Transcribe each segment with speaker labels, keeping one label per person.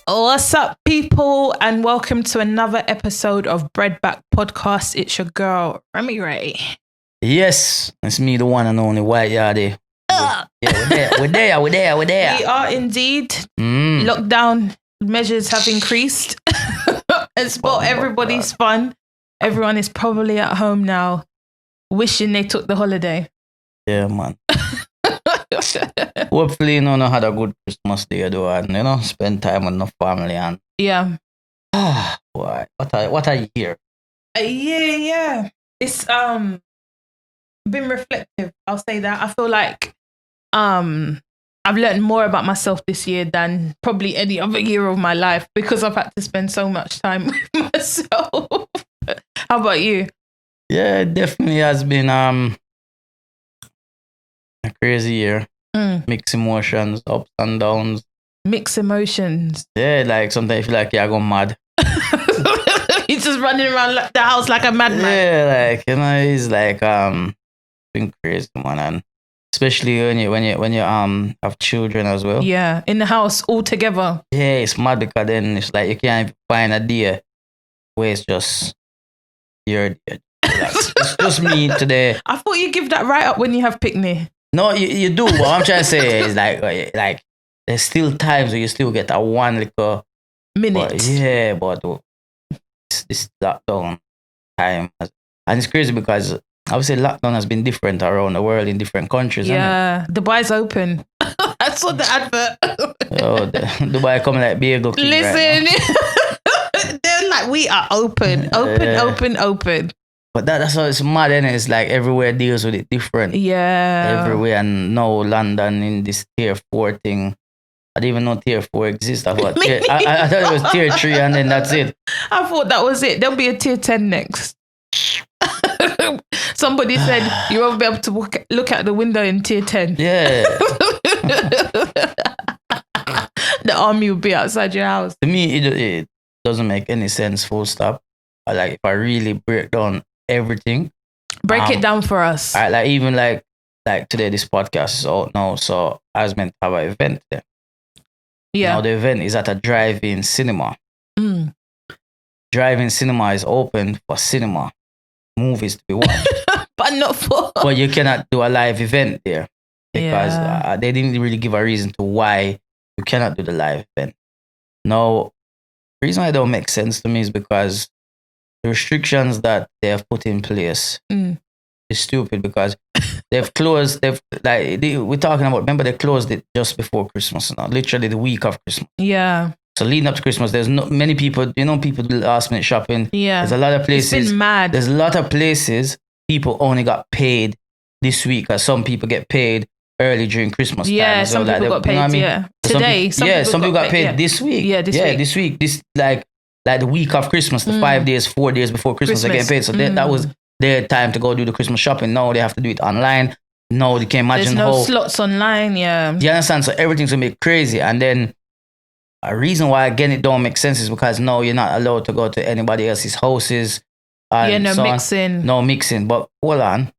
Speaker 1: What's up, people, and welcome to another episode of Back Podcast. It's your girl, Remy Ray.
Speaker 2: Yes, it's me, the one and only White Yardie. Yeah, we're there.
Speaker 1: We are indeed. Lockdown measures have increased. It's for everybody's fun. Everyone is probably at home now, wishing they took the holiday.
Speaker 2: Yeah, man. Hopefully, you know, had a good Christmas day, though, and spend time with the family and.
Speaker 1: Yeah.
Speaker 2: Boy, what a year.
Speaker 1: Yeah. It's been reflective. I'll say that. I feel like I've learned more about myself this year than probably any other year of my life because I've had to spend so much time with myself. How about you?
Speaker 2: Yeah, it definitely has been a crazy year. Mixed emotions, ups and downs.
Speaker 1: Mixed emotions.
Speaker 2: Yeah, like sometimes you feel like you're going mad.
Speaker 1: He's just running around the house like a madman.
Speaker 2: Yeah, like he's like been crazy, man, and especially when you have children as well.
Speaker 1: Yeah, in the house all together.
Speaker 2: Yeah, it's mad because then it's like you can't even find a day where it's just you're like, it's just me today.
Speaker 1: I thought you give that right up when you have picnic.
Speaker 2: No, you do. What I'm trying to say is like there's still times where you still get that one little
Speaker 1: minute.
Speaker 2: But this lockdown time, and it's crazy because obviously lockdown has been different around the world in different countries.
Speaker 1: Yeah, Dubai's open. I saw the advert.
Speaker 2: Dubai coming like bagel king.
Speaker 1: Listen,
Speaker 2: right
Speaker 1: they're like, we are open.
Speaker 2: But that's how it's mad, and it's like everywhere deals with it different.
Speaker 1: Yeah.
Speaker 2: Everywhere, and now London in this tier 4 thing. I didn't even know tier 4 exists. I thought it was tier 3 and then that's it.
Speaker 1: I thought that was it. There'll be a tier 10 next. Somebody said you won't be able to look out the window in tier 10.
Speaker 2: Yeah.
Speaker 1: The army will be outside your house.
Speaker 2: To me, it doesn't make any sense, full stop. Like if I really break down everything.
Speaker 1: Break it down for us.
Speaker 2: Like even like today this podcast is out now, so I was meant to have an event there.
Speaker 1: Yeah.
Speaker 2: Now the event is at a drive-in cinema. Drive-in cinema is open for cinema movies to be watched.
Speaker 1: But not for...
Speaker 2: But you cannot do a live event there because they didn't really give a reason to why you cannot do the live event. Now, the reason why it don't make sense to me is because the restrictions that they have put in place is stupid because they've closed, we're talking about, remember they closed it just before Christmas now, literally the week of Christmas.
Speaker 1: Yeah.
Speaker 2: So leading up to Christmas, there's many people, people do last minute shopping.
Speaker 1: Yeah.
Speaker 2: There's a lot of places.
Speaker 1: It's been mad.
Speaker 2: There's a lot of places people only got paid this week because some people get paid early during Christmas time.
Speaker 1: Yeah, some people got paid, today.
Speaker 2: Some people got paid this week.
Speaker 1: Yeah, this week.
Speaker 2: This like the week of Christmas, the 4 days before Christmas, they're getting paid. So that was their time to go do the Christmas shopping. Now they have to do it online. No, they can't imagine
Speaker 1: There's no slots online, yeah.
Speaker 2: Do you understand? So everything's gonna be crazy. And then a reason why again it don't make sense is because no, you're not allowed to go to anybody else's houses.
Speaker 1: No mixing.
Speaker 2: No mixing. But hold on.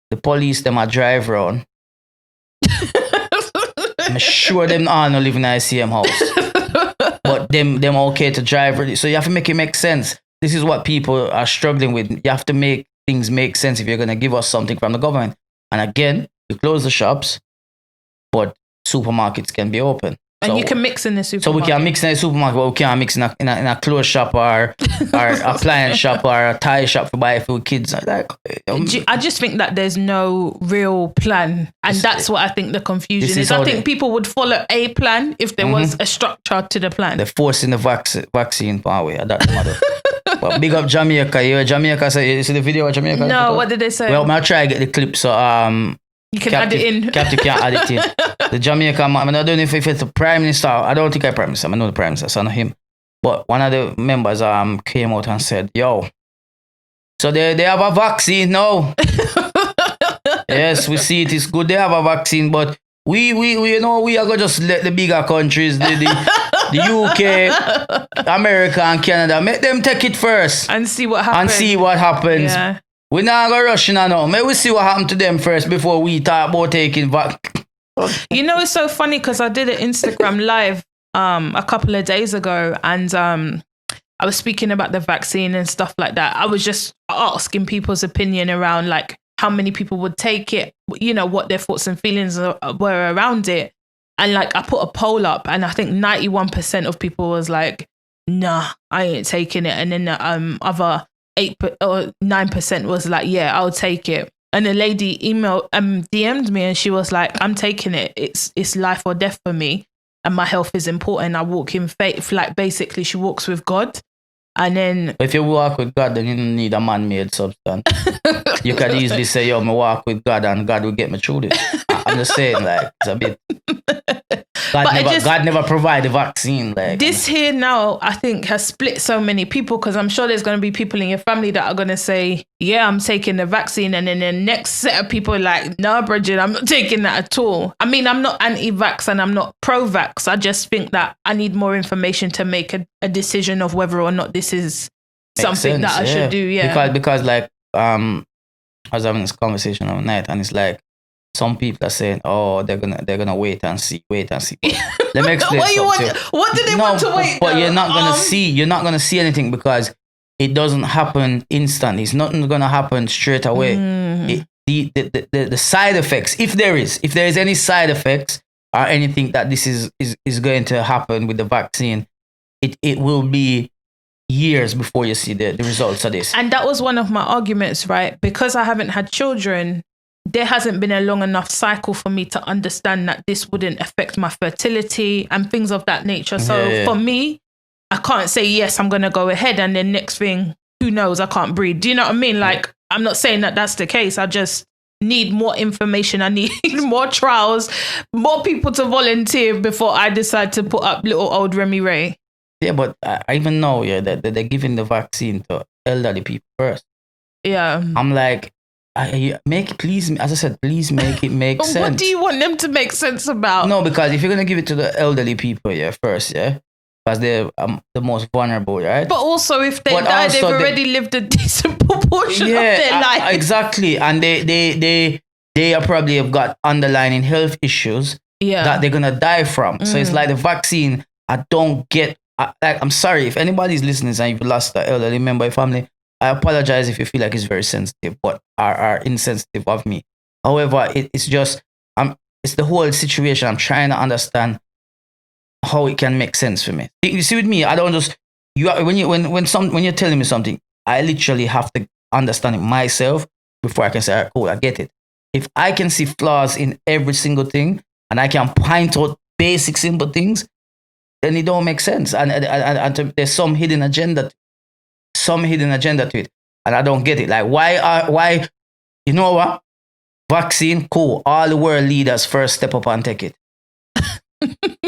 Speaker 2: The police them a drive around. I'm sure them all not live in the same house. But them okay to drive. So you have to make it make sense. This is what people are struggling with. You have to make things make sense if you're going to give us something from the government. And again, you close the shops, but supermarkets can be open.
Speaker 1: And you can mix in the supermarket.
Speaker 2: So we can mix in the supermarket, but we can't mix in a clothes shop or appliance shop or a tie shop to buy for kids.
Speaker 1: I just think that there's no real plan. And that's what I think the confusion is. I think people would follow a plan if there was a structure to the plan.
Speaker 2: They're forcing the vaccine power. That's matter. But big up Jamaica. You see the video of Jamaica?
Speaker 1: No, what did they say?
Speaker 2: Well, I'll try to get the clip. So
Speaker 1: you can add it in.
Speaker 2: Captain can't add it in. The Jamaica man, I don't know if it's the Prime Minister. I don't think I'm Prime Minister. I know the Prime Minister, so not him. But one of the members came out and said, yo, so they have a vaccine now. Yes, we see it is good. They have a vaccine, but we are gonna just let the bigger countries, the UK, America and Canada, make them take it first.
Speaker 1: And see what happens. Yeah.
Speaker 2: We're not gonna rush in now. Maybe we see what happened to them first before we talk about taking vaccine.
Speaker 1: You know, it's so funny because I did an Instagram live a couple of days ago, and I was speaking about the vaccine and stuff like that. I was just asking people's opinion around like how many people would take it, you know, what their thoughts and feelings were around it. And like I put a poll up, and I think 91% of people was like, nah, I ain't taking it. And then the other 8 or 9% was like, yeah, I'll take it. And the lady DM'd me, and she was like, I'm taking it. It's life or death for me, and my health is important. I walk in faith. Like basically, she walks with God. And then
Speaker 2: if you walk with God, then you don't need a man-made substance. You can easily say, yo, me walk with God and God will get me through this. I'm just saying, like, it's a bit... God never provide the vaccine. Like
Speaker 1: this here now, I think has split so many people, because I'm sure there's going to be people in your family that are going to say, yeah, I'm taking the vaccine. And then the next set of people are like, no, Bridget, I'm not taking that at all. I mean, I'm not anti-vax and I'm not pro-vax. I just think that I need more information to make a decision of whether or not this is something that I should do. Yeah.
Speaker 2: Because like, I was having this conversation on night, and it's like, some people are saying, "Oh, they're gonna wait and see." Let me explain something.
Speaker 1: What do they want to wait?
Speaker 2: But you're not gonna see. You're not gonna see anything, because it doesn't happen instantly. It's not gonna happen straight away. The side effects, if there is any side effects or anything that this is going to happen with the vaccine, it will be years before you see the results of this.
Speaker 1: And that was one of my arguments, right? Because I haven't had children, there hasn't been a long enough cycle for me to understand that this wouldn't affect my fertility and things of that nature. So for me, I can't say, yes, I'm going to go ahead. And then next thing, who knows, I can't breed. Do you know what I mean? Like, I'm not saying that that's the case. I just need more information. I need more trials, more people to volunteer before I decide to put up little old Remy Ray.
Speaker 2: Yeah, but I even know that they're giving the vaccine to elderly people first.
Speaker 1: Yeah.
Speaker 2: I'm like, please make it make sense.
Speaker 1: What do you want them to make sense about?
Speaker 2: No, because if you're gonna give it to the elderly people, first, because they're the most vulnerable, right?
Speaker 1: But also, if they die, they've already lived a decent proportion of their life.
Speaker 2: Exactly, and they probably have got underlying health issues that they're gonna die from. So it's like the vaccine. I don't get. I'm sorry if anybody's listening and you've lost an elderly member of your family. I apologize if you feel like it's very sensitive, but are insensitive of me. However, it's just it's the whole situation. I'm trying to understand how it can make sense for me. You see, with me, I don't just when you're telling me something, I literally have to understand it myself before I can say, all right, cool, I get it. If I can see flaws in every single thing and I can point out basic simple things, then it don't make sense, and there's some hidden agenda to it, and I don't get it. Like, why? You know what? Vaccine, cool. All the world leaders first step up and take it.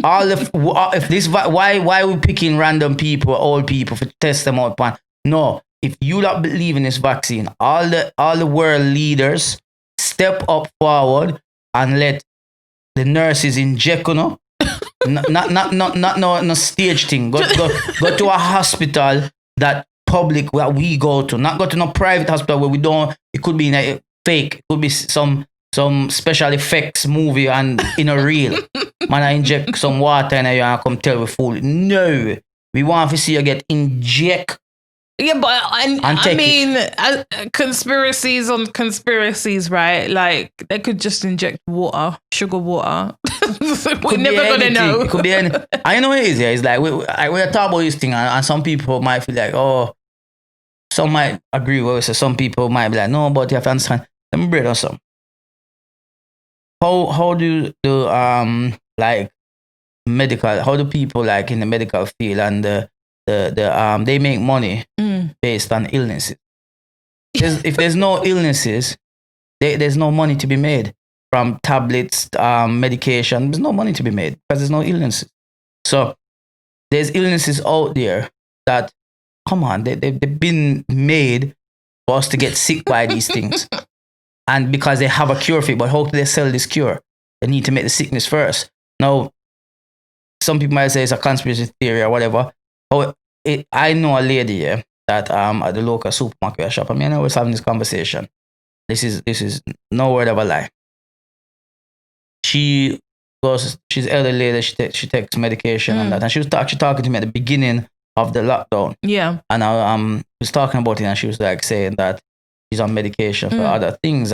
Speaker 2: Why we picking random people, old people, to test them out? No, if you don't believe in this vaccine, all the world leaders step up forward and let the nurses inject, not stage thing. Go to a hospital that public that we go to, not go to no private hospital where we don't. It could be a fake. It could be some special effects movie and in a real. Man, I inject some water and I come tell we fool. No, we want to see you get inject.
Speaker 1: Yeah, but I mean, conspiracies on conspiracies, right? Like, they could just inject sugar water. We're never going to know.
Speaker 2: It could be anything. I know it is. Yeah, it's like, we're talking about this thing, and some people might feel like, oh, some might agree with us. Some people might be like, no, but you have to understand. Let me break down some. How do like medical? How do people like in the medical field and they make money based on illnesses? If there's no illnesses, there's no money to be made from tablets, medication. There's no money to be made because there's no illnesses. So there's illnesses out there that, come on, they've been made for us to get sick by these things. And because they have a cure for it, but how do they sell this cure? They need to make the sickness first. Now, some people might say it's a conspiracy theory or whatever. I know a lady that at the local supermarket shop. I mean, I was having this conversation. This is no word of a lie. She goes, she's elderly lady, she takes medication and that. And she was talking to me at the beginning of the lockdown.
Speaker 1: Yeah.
Speaker 2: And I was talking about it, and she was like saying that she's on medication for other things,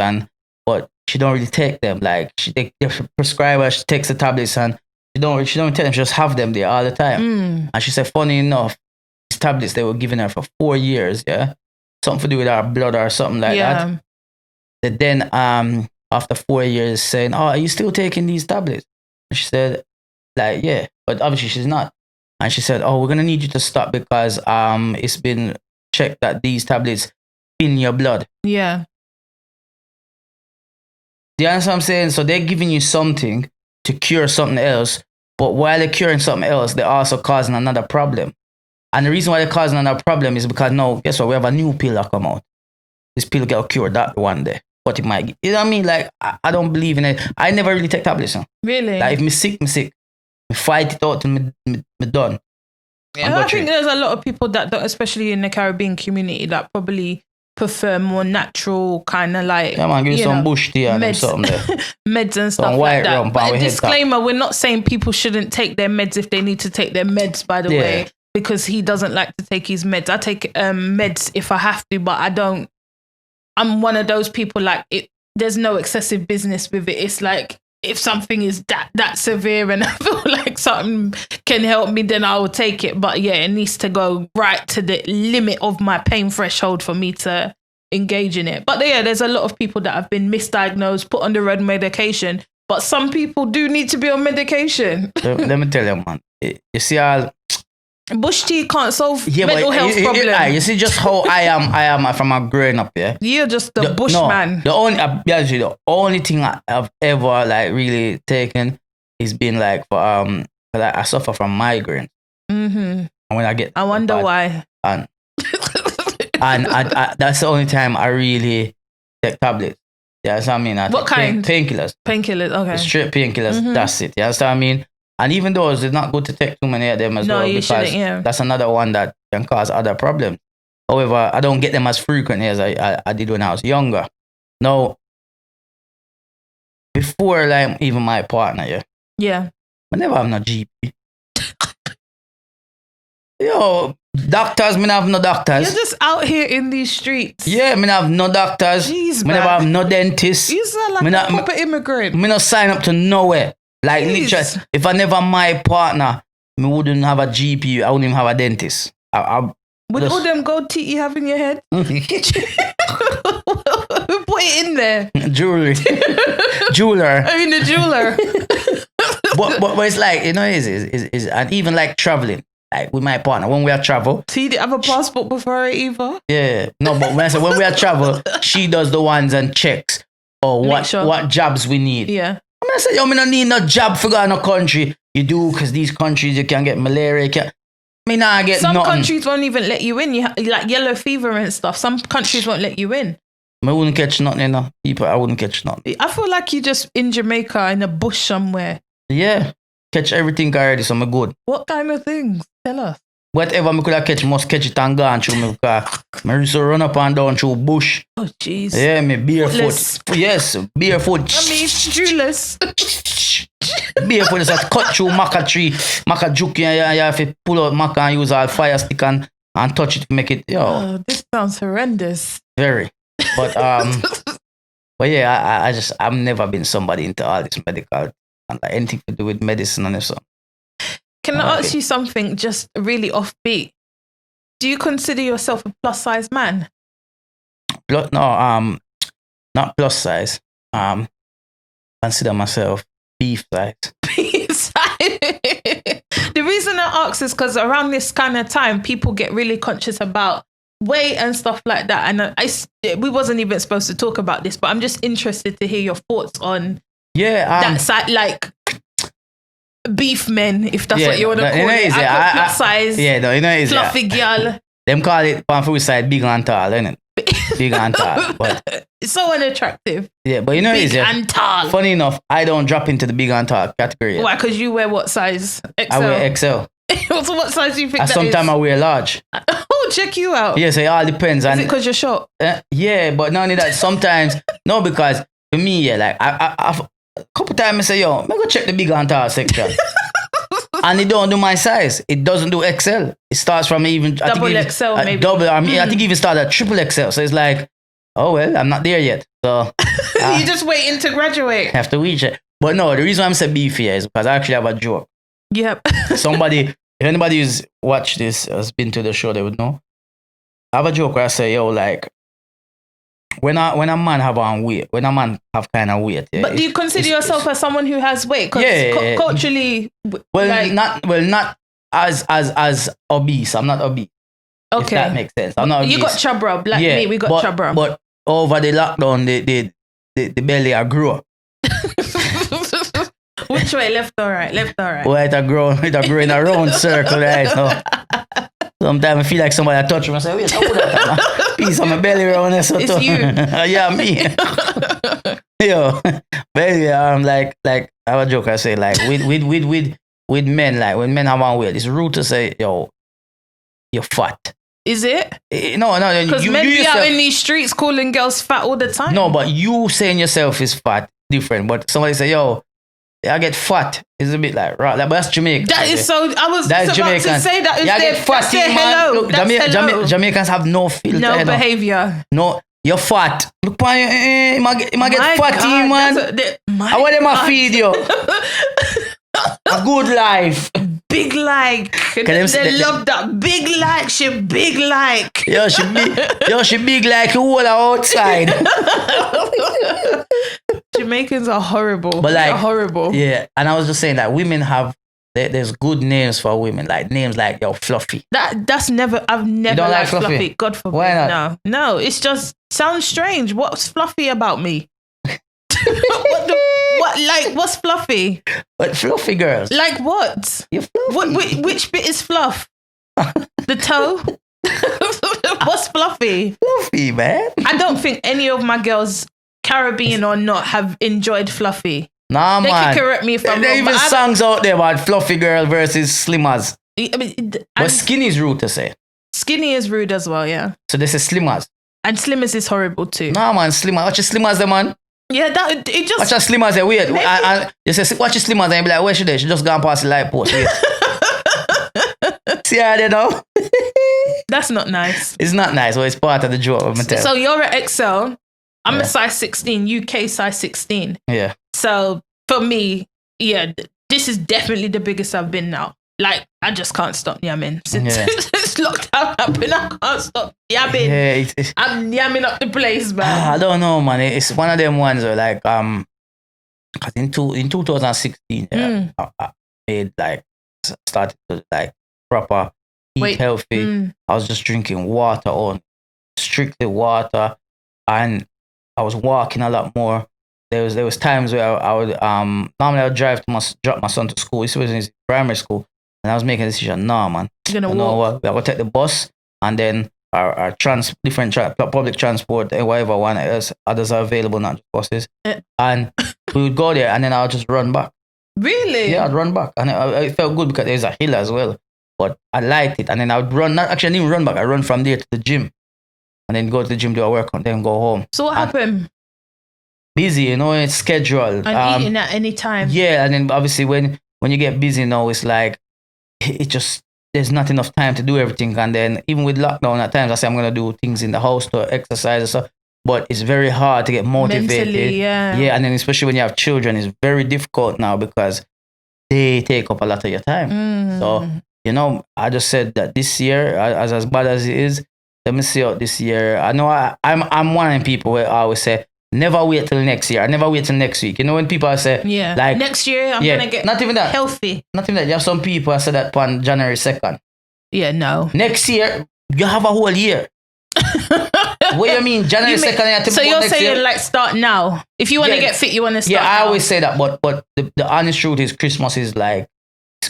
Speaker 2: but she don't really take them. Like they prescribe her, she takes the tablets, and she don't take them, she just have them there all the time. And she said, funny enough, these tablets they were giving her for 4 years, something to do with her blood or something like that. But then after 4 years saying, oh, are you still taking these tablets? And she said, like, yeah, but obviously she's not. And she said, oh, we're going to need you to stop because it's been checked that these tablets in your blood.
Speaker 1: Yeah.
Speaker 2: Do you understand what I'm saying? So they're giving you something to cure something else, but while they're curing something else, they're also causing another problem. And the reason why they're causing another problem is because now, guess what? We have a new pill that come out. This pill get cured that one day. But it might, you know what I mean? Like, I don't believe in it. I never really take tablets.
Speaker 1: Really?
Speaker 2: Like, if me sick, me sick. Me fight it out till me done.
Speaker 1: Yeah, I think there's a lot of people that, especially in the Caribbean community, that probably prefer more natural kind of like,
Speaker 2: yeah, man, give you some bush tea and something there.
Speaker 1: Meds and stuff like that. But a disclaimer, we're not saying people shouldn't take their meds if they need to take their meds, by the way, because he doesn't like to take his meds. I take meds if I have to, but I don't. I'm one of those people like it. There's no excessive business with it. It's like if something is that severe and I feel like something can help me, then I will take it. But yeah, it needs to go right to the limit of my pain threshold for me to engage in it. But yeah, there's a lot of people that have been misdiagnosed, put on the red medication. But some people do need to be on medication.
Speaker 2: Let me tell you, man. You see all.
Speaker 1: Bush tea can't solve mental health problems.
Speaker 2: You see just how I am from a growing up, yeah?
Speaker 1: You're just the bush man.
Speaker 2: The only thing I've ever like really taken is been like for like I suffer from migraine. And when I
Speaker 1: wonder why.
Speaker 2: And that's the only time I really take tablets. Yeah, that's what I mean.
Speaker 1: What kind?
Speaker 2: Painkillers.
Speaker 1: Painkillers, okay.
Speaker 2: Straight painkillers, that's it. Yeah, that's what I mean. And even those, it's not good to take too many of them as well, because that's another one that can cause other problems. However, I don't get them as frequently as I did when I was younger. Now, before like even my partner, I never have no GP. Yo, doctors, me not have no doctors.
Speaker 1: You're just out here in these streets.
Speaker 2: Yeah, me not have no doctors.
Speaker 1: Jeez,
Speaker 2: me never have no dentist.
Speaker 1: You sound like a proper immigrant.
Speaker 2: Me not sign up to nowhere. Like literally, if I never my partner, me wouldn't have a GP. I wouldn't even have a dentist.
Speaker 1: With all them gold teeth you have in your head, who put it in there?
Speaker 2: Jeweler.
Speaker 1: I mean, the jeweler.
Speaker 2: but it's like, you know, is and even like traveling, like with my partner when we are travel.
Speaker 1: So you didn't have a passport before either?
Speaker 2: Yeah, no, but when I say when we are travel, she does the ones and checks what jobs we need.
Speaker 1: Yeah.
Speaker 2: I said, yo, me don't need no job for going to no country. You do, because these countries you can get malaria. Me not get
Speaker 1: some
Speaker 2: nothing.
Speaker 1: Countries won't even let you in. You like yellow fever and stuff. Some countries won't let you in.
Speaker 2: I wouldn't catch nothing, you know. People, I wouldn't catch nothing.
Speaker 1: I feel like you're just in Jamaica in a bush somewhere.
Speaker 2: Yeah. Catch everything already, so I'm good.
Speaker 1: What kind of things? Tell us.
Speaker 2: Whatever I could have catch, must catch it and gone through me car. I used to run up and down through bush.
Speaker 1: Oh, jeez.
Speaker 2: Yeah, me barefoot. Yes, barefoot.
Speaker 1: I mean, shoeless.
Speaker 2: Barefoot is a cut through maca tree. Maca juke, you have to pull out maca and use a fire stick and touch it to make it, yo.
Speaker 1: Oh, this sounds horrendous.
Speaker 2: Very. But, but yeah, I've never been somebody into all this medical and like anything to do with medicine and so.
Speaker 1: Can I ask you something just really offbeat? Do you consider yourself a plus size man?
Speaker 2: No, not plus size. Consider myself beef size.
Speaker 1: Beef size. The reason I ask is because around this kind of time, people get really conscious about weight and stuff like that. And we wasn't even supposed to talk about this, but I'm just interested to hear your thoughts on that side, like beef men, if that's what you want to call it. I plus size, fluffy girl.
Speaker 2: Them call it on food side big and tall, innit? Big and tall, but
Speaker 1: it's so unattractive.
Speaker 2: Yeah, but you know,
Speaker 1: big and tall.
Speaker 2: Funny enough, I don't drop into the big and tall category yet.
Speaker 1: Why? Because you wear what size? XL.
Speaker 2: I wear XL.
Speaker 1: So what size do you think that
Speaker 2: sometimes I wear large.
Speaker 1: Oh, check you out.
Speaker 2: Yeah, so it all depends.
Speaker 1: Is it because you're short?
Speaker 2: Yeah, but not only that. Sometimes no, because for me, yeah, like I a couple times I say, yo, me go check the big and tall section. And it don't do my size. It doesn't do XL. It starts from even
Speaker 1: double XL maybe.
Speaker 2: Double. I think even start at triple XL. So it's like, oh well, I'm not there yet. So
Speaker 1: you're just waiting to graduate.
Speaker 2: Have to reach it. But no, the reason I'm saying beefy is because I actually have a joke.
Speaker 1: Yep.
Speaker 2: Somebody, if anybody who's watched this, has been to the show, they would know. I have a joke where I say, yo, like, when a man have on weight, when a man have kind of weight. Yeah,
Speaker 1: but do you consider yourself as someone who has weight? Because culturally,
Speaker 2: not as obese. I'm not obese. Okay, if that makes sense. I'm not obese.
Speaker 1: You got chub rub, like me. We got chub rub.
Speaker 2: But over the lockdown, the belly are grow.
Speaker 1: Which way? Left or right? Left or right?
Speaker 2: Well, it grow in a round circle, right? So sometimes I feel like somebody touch me and say, wait, how would that piece of my belly around there? So
Speaker 1: it's you.
Speaker 2: Yeah, me. Yo, baby, I'm like I have a joke. I say like with men, like when men have on weight, it's rude to say, yo, you're fat.
Speaker 1: Is it?
Speaker 2: No.
Speaker 1: Because men be out in these streets calling girls fat all the time.
Speaker 2: No, but you saying yourself is fat, different. But somebody say, yo, I get fat. It's a bit like, right, but that's Jamaican.
Speaker 1: That is so, I was about to say that is
Speaker 2: get fat, man.
Speaker 1: Hello.
Speaker 2: Look, Jamaicans have no filter.
Speaker 1: No behavior.
Speaker 2: No, you're fat. Look, you might get fatty, man. I want them to feed you. A good life.
Speaker 1: Big like. They love that. Big like. She big like.
Speaker 2: Yo, she big like you all outside.
Speaker 1: Jamaicans are horrible.
Speaker 2: But like,
Speaker 1: they're horrible.
Speaker 2: Yeah, and I was just saying that women have, there's good names for women, like names like, yo, Fluffy.
Speaker 1: I've never liked Fluffy. God forbid.
Speaker 2: Why not?
Speaker 1: No, it's just sounds strange. What's fluffy about me? What's fluffy?
Speaker 2: But fluffy girls.
Speaker 1: Like what?
Speaker 2: You're fluffy.
Speaker 1: Which bit is fluff? The toe? What's fluffy?
Speaker 2: Fluffy, man.
Speaker 1: I don't think any of my girls, Caribbean or not, have enjoyed fluffy.
Speaker 2: Nah, man.
Speaker 1: They can correct me if I'm wrong.
Speaker 2: There are even songs out there about fluffy girl versus slimmers. But skinny is rude to say.
Speaker 1: Skinny is rude as well, yeah.
Speaker 2: So this is slimmers.
Speaker 1: And slimmers is horrible too.
Speaker 2: Nah, man, slimmers. Watch your slimmers, there, man.
Speaker 1: Yeah, it just...
Speaker 2: Watch your slimmers, there, weird. You say, watch your slimmers, and you be like, where she there? She just gone past the light post. See how they know?
Speaker 1: That's not nice.
Speaker 2: It's not nice, but it's part of the joke.
Speaker 1: So you're at XL. I'm a size 16, UK size 16.
Speaker 2: Yeah.
Speaker 1: So for me, yeah, this is definitely the biggest I've been now. Like, I just can't stop yamming. Since it's lockdown happened, I can't stop yamming. Yeah, I'm yamming up the place, man.
Speaker 2: I don't know, man. It's one of them ones where, like, cause in 2016, I made, like, started to, like, proper eat healthy. I was just drinking water strictly water, and I was walking a lot more. There was times where I would normally I would drop my son to school. This was in his primary school, and I was making a decision. No, man,
Speaker 1: you're gonna walk.
Speaker 2: I would take the bus, and then our public transport, whatever one else others are available, not just buses, and we would go there, and then I would just run back.
Speaker 1: Really?
Speaker 2: Yeah, I'd run back, and it felt good because there's a hill as well. But I liked it, and then I would run. I didn't even run back. I run from there to the gym, and then go to the gym, do a workout, then go home.
Speaker 1: So what happened?
Speaker 2: Busy, it's scheduled.
Speaker 1: And eating at any time.
Speaker 2: Yeah, and then obviously when you get busy now, it's like there's not enough time to do everything. And then even with lockdown, at times I say I'm gonna do things in the house to exercise and stuff, but it's very hard to get motivated.
Speaker 1: Mentally, yeah.
Speaker 2: Yeah, and then especially when you have children, it's very difficult now because they take up a lot of your time. So I just said that this year, as bad as it is, let me see out this year. I know I'm one of them people where I always say, never wait till next year. I never wait till next week. When people say, like,
Speaker 1: next year I'm gonna get
Speaker 2: not even that
Speaker 1: healthy.
Speaker 2: Not even that. You have some people say that on January 2nd.
Speaker 1: Yeah, no.
Speaker 2: Next year you have a whole year. What do you mean? January 2nd.
Speaker 1: So you're saying like start now. If you want to get fit, you want to start.
Speaker 2: Yeah, I
Speaker 1: now.
Speaker 2: always say that, but the honest truth is Christmas is like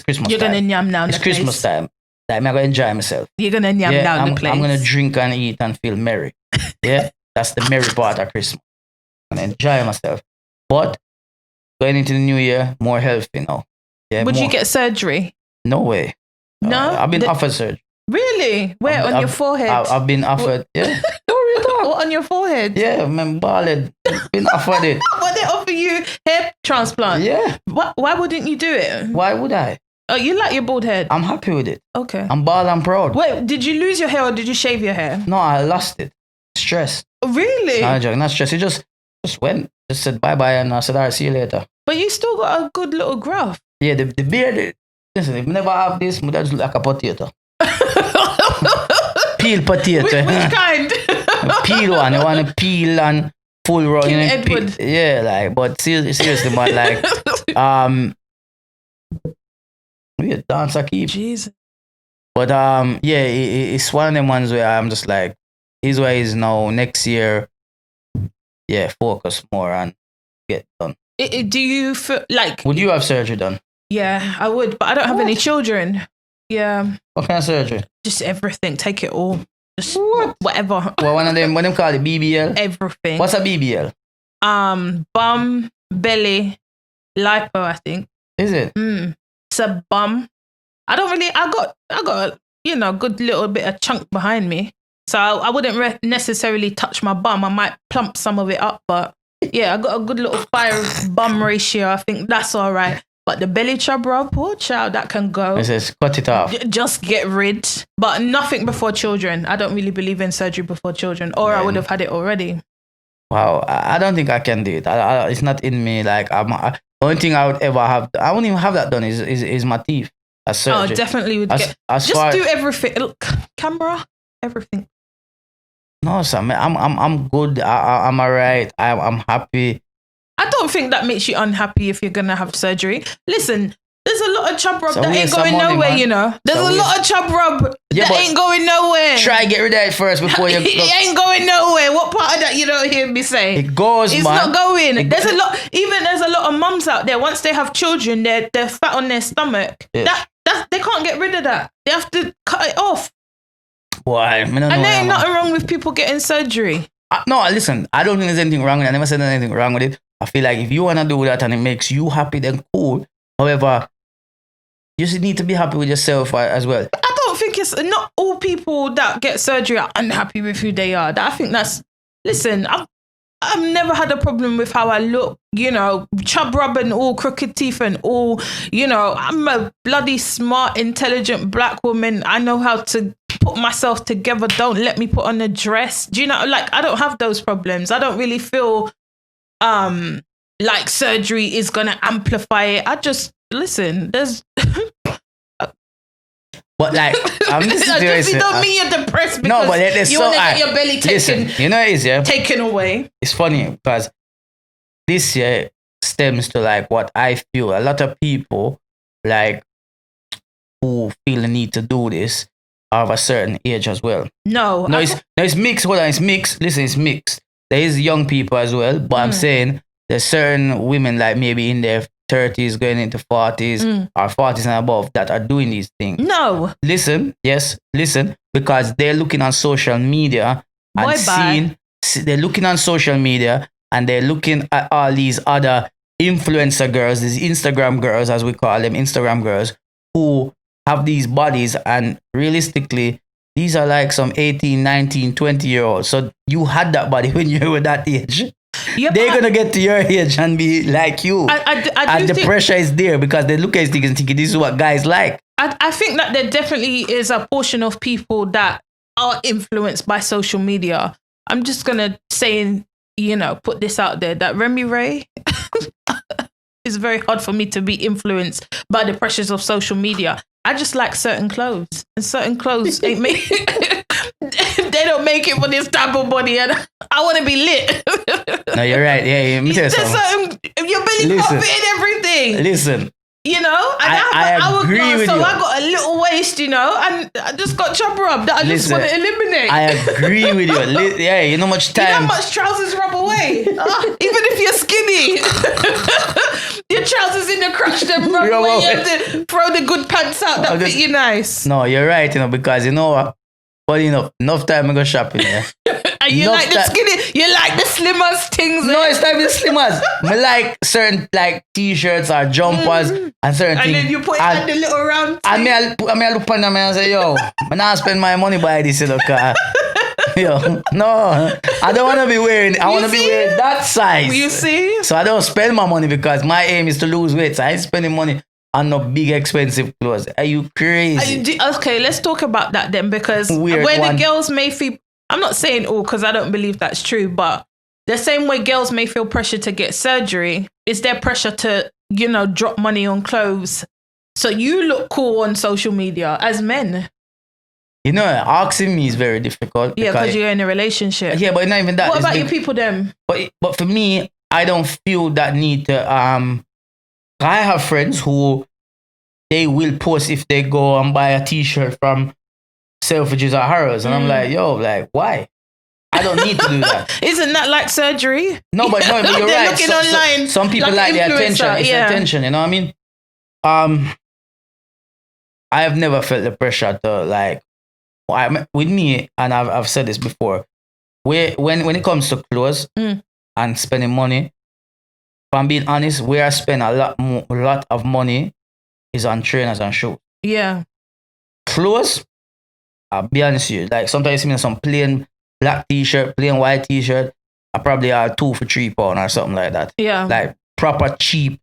Speaker 2: Christmas.
Speaker 1: You're
Speaker 2: time.
Speaker 1: gonna yam now.
Speaker 2: It's Christmas time. Like, I'm gonna enjoy myself.
Speaker 1: You're gonna yam down the place.
Speaker 2: I'm gonna drink and eat and feel merry. Yeah, that's the merry part of Christmas. And enjoy myself. But going into the new year, more healthy now. Yeah.
Speaker 1: Would you get surgery?
Speaker 2: No way.
Speaker 1: No,
Speaker 2: I've been offered surgery.
Speaker 1: Really? Where? On your forehead?
Speaker 2: I've been offered. Yeah.
Speaker 1: What, on your forehead?
Speaker 2: Yeah, man, bald. Been offered it.
Speaker 1: What, they offer you hair transplant?
Speaker 2: Yeah.
Speaker 1: Why wouldn't you do it?
Speaker 2: Why would I?
Speaker 1: Oh, you like your bald head?
Speaker 2: I'm happy with it.
Speaker 1: Okay.
Speaker 2: I'm bald and proud.
Speaker 1: Wait, did you lose your hair or did you shave your hair?
Speaker 2: No, I lost it. Stress.
Speaker 1: Really?
Speaker 2: No, not stress. It just went. Just said bye-bye and I said, all right, see you later.
Speaker 1: But you still got a good little graph.
Speaker 2: Yeah, the beard. Listen, if you never have this, I just look like a potato. Peel potato.
Speaker 1: Which kind?
Speaker 2: Peel one. You want to peel and full roll.
Speaker 1: King Edward.
Speaker 2: Yeah, like, but seriously, man, like, we a dancer keep.
Speaker 1: Jesus.
Speaker 2: But yeah, it's one of them ones where I'm just like, his way is now next year. Yeah, focus more and get done.
Speaker 1: Do you feel like?
Speaker 2: Would you have surgery done?
Speaker 1: Yeah, I would, but I don't have any children. Yeah.
Speaker 2: What kind of surgery?
Speaker 1: Just everything. Take it all. Just whatever.
Speaker 2: Well, one of them, what them call it, BBL?
Speaker 1: Everything.
Speaker 2: What's a BBL?
Speaker 1: Bum, belly, lipo, I think.
Speaker 2: Is it?
Speaker 1: It's a bum. I got good little bit of chunk behind me. So I wouldn't necessarily touch my bum. I might plump some of it up, but yeah, I got a good little thigh bum ratio. I think that's all right. But the belly chub rub, poor child, that can go.
Speaker 2: It says cut it off.
Speaker 1: Just get rid. But nothing before children. I don't really believe in surgery before children, or I would have had it already.
Speaker 2: Wow, I don't think I can do it. It's not in me. Like, the only thing I would ever have, I wouldn't even have that done is my teeth. As surgery.
Speaker 1: Oh, definitely would get. Just do everything. Look, camera, everything.
Speaker 2: No, sir, I'm good. I'm alright. I'm happy.
Speaker 1: I don't think that makes you unhappy if you're gonna have surgery. Listen, there's a lot of chub rub that ain't going nowhere, man. You know. There's a lot of chub rub that ain't going nowhere.
Speaker 2: Try get rid of it first before you.
Speaker 1: It ain't going nowhere. What part of that you don't hear me say?
Speaker 2: It goes,
Speaker 1: it's
Speaker 2: man.
Speaker 1: Not going. There's a lot. Even there's a lot of mums out there. Once they have children, they're fat on their stomach. Yeah. They can't get rid of that. They have to cut it off.
Speaker 2: Why?
Speaker 1: And there ain't nothing wrong with people getting surgery.
Speaker 2: No, listen. I don't think there's anything wrong with it. I never said there's anything wrong with it. I feel like if you want to do that and it makes you happy, then cool. However, you just need to be happy with yourself as well.
Speaker 1: I don't think it's not all people that get surgery are unhappy with who they are. I think that's, listen, I've never had a problem with how I look, you know, chub rub and all crooked teeth and all, you know, I'm a bloody smart, intelligent black woman. I know how to put myself together. Don't let me put on a dress. Do you know, like, I don't have those problems. I don't really feel like surgery is gonna amplify it. I just listen. There's,
Speaker 2: but like, I'm
Speaker 1: just don't mean you're depressed because you want to get your belly taken.
Speaker 2: Listen, you know, it is, yeah,
Speaker 1: taken away.
Speaker 2: It's funny because this year stems to like what I feel. A lot of people like who feel the need to do this are of a certain age as well. No, it's mixed. Hold on, it's mixed. Listen, it's mixed. There is young people as well, but I'm saying there's certain women like maybe in their 30s going into 40s or 40s and above that are doing these things.
Speaker 1: No.
Speaker 2: Listen, because they're looking on social media and they're looking on social media and they're looking at all these other influencer girls, these Instagram girls, as we call them, Instagram girls, who have these bodies, and realistically, these are like some 18, 19, 20-year-olds. So you had that body when you were that age. Yep, they're going to get to your age and be like you. And the pressure is there because they look at these and think this is what guys like.
Speaker 1: I think that there definitely is a portion of people that are influenced by social media. I'm just going to say, you know, put this out there, that Remy Ray, it's very hard for me to be influenced by the pressures of social media. I just like certain clothes, and certain clothes ain't made. They don't make it for this type of body, and I want to be lit.
Speaker 2: No, you're right. Yeah, me too.
Speaker 1: Your belly can't fit in everything.
Speaker 2: Listen,
Speaker 1: you know, and I agree with you. I got a little waist, you know, and I just got chub rub that I just want to eliminate.
Speaker 2: I agree with you. Yeah, you know much time.
Speaker 1: You know how much trousers rub away, even if you're skinny. Your trousers in the crotch, them rub away. You have to throw the good pants out that fit you nice.
Speaker 2: No, you're right, you know, because you know what? Funny enough time I go shopping, yeah.
Speaker 1: And you like the skinny, you like the slimmers things.
Speaker 2: No, it's not even the slimmers. I like certain like t-shirts or jumpers and certain things.
Speaker 1: And then you put it at the little round thing.
Speaker 2: And I look on them and I say, yo, I'm not spend my money by this, you know, cause Yo, no, I don't want to be wearing. I want to be wearing that size.
Speaker 1: You see?
Speaker 2: So I don't spend my money because my aim is to lose weight. So I ain't spending money on no big expensive clothes. Are you crazy?
Speaker 1: Okay, let's talk about that then, because the girls may feel. I'm not saying all because I don't believe that's true, but the same way girls may feel pressure to get surgery, is there pressure to, drop money on clothes so you look cool on social media as men?
Speaker 2: Asking me is very difficult.
Speaker 1: Yeah, because you're in a relationship.
Speaker 2: Yeah, but not even that.
Speaker 1: What about your people then?
Speaker 2: But for me, I don't feel that need to. I have friends who they will post if they go and buy a T-shirt from Selfridges or Harrods, and I'm like, yo, like why? I don't need to do that.
Speaker 1: Isn't that like surgery?
Speaker 2: No, but you're right.
Speaker 1: Looking online,
Speaker 2: some people like the attention. It's attention, you know what I mean? I have never felt the pressure to like. With me, and I've said this before. When it comes to clothes and spending money, if I'm being honest, where I spend a lot of money is on trainers and shoes.
Speaker 1: Yeah.
Speaker 2: Clothes, I'll be honest with you. Like sometimes you see me in some plain black T-shirt, plain white T-shirt. I probably are £2 for £3 or something like that.
Speaker 1: Yeah.
Speaker 2: Like proper cheap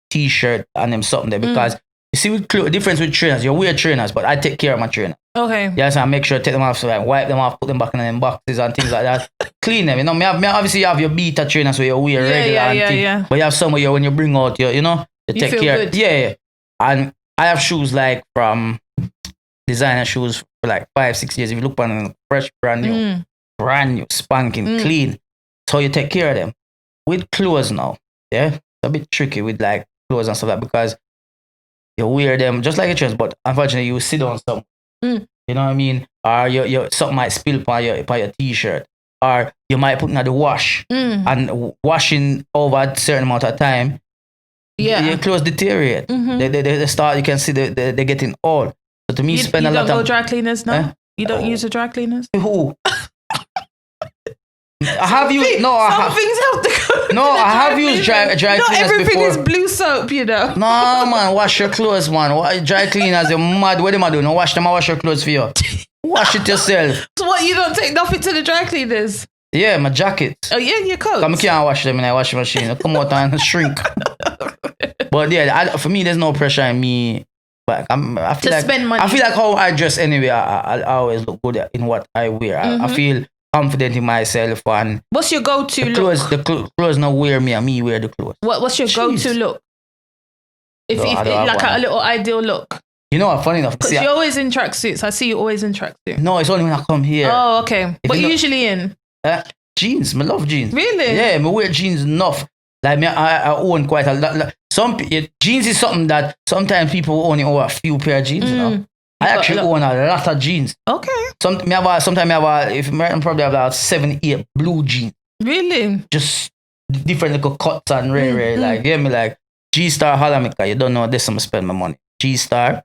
Speaker 2: T-shirt and them something there because you see with difference with trainers. You wear trainers, but I take care of my trainer.
Speaker 1: Okay.
Speaker 2: Yes, I make sure to take them off, so like wipe them off, put them back in them boxes and things like that. Clean them. Me obviously you have your beta trainers where you wear regular and things. But you have some where when you bring out your, you take
Speaker 1: feel
Speaker 2: care.
Speaker 1: Good.
Speaker 2: Yeah. And I have shoes like from designer shoes for like 5-6 years. If you look on them, fresh, brand new, spanking, clean. So you take care of them. With clothes now, it's a bit tricky with like clothes and stuff like that because you wear them just like a trends, but unfortunately you sit on some. You know what I mean? Or your something might spill upon your T-shirt. Or you might put it in the wash. And washing over a certain amount of time, your clothes deteriorate. They start, you can see they're getting old. So to me, spend a lot of... You
Speaker 1: don't go dry cleaners now? You don't use the dry cleaners?
Speaker 2: Who? I have used... No,
Speaker 1: things have to go.
Speaker 2: No, I have used dry cleaners before.
Speaker 1: Not everything is blue soap,
Speaker 2: No, man, wash your clothes, man. Dry cleaners, you're mad. What am I doing? No, wash them, I wash your clothes for you. Wash it yourself.
Speaker 1: So what, you don't take nothing to the dry cleaners?
Speaker 2: Yeah, my jacket.
Speaker 1: Oh yeah, your coat.
Speaker 2: I can't wash them in a washing machine. Come out and shrink. But yeah, for me, there's no pressure on me. But I feel like
Speaker 1: spend money.
Speaker 2: I feel like how I dress anyway. I always look good in what I wear. I feel confident in myself. And
Speaker 1: what's your go-to look?
Speaker 2: The clothes not wear me, and me wear the clothes.
Speaker 1: What's your go-to look? If like a little ideal look.
Speaker 2: You know what? Funny enough,
Speaker 1: because you're always in tracksuits. I see you always in tracksuits.
Speaker 2: No, it's only when I come here.
Speaker 1: Oh, okay. What you usually in?
Speaker 2: Jeans. I love jeans.
Speaker 1: Really?
Speaker 2: Yeah, I wear jeans enough. Like me, I own quite a lot. Jeans is something that sometimes people only own a few pair of jeans. You know, I actually own a lot of jeans.
Speaker 1: Okay.
Speaker 2: Sometimes I probably have about 7-8 blue jeans.
Speaker 1: Really?
Speaker 2: Just different little cuts and rare. Like me like G-Star holla me, cause you don't know this. I'm gonna spend my money. G-Star.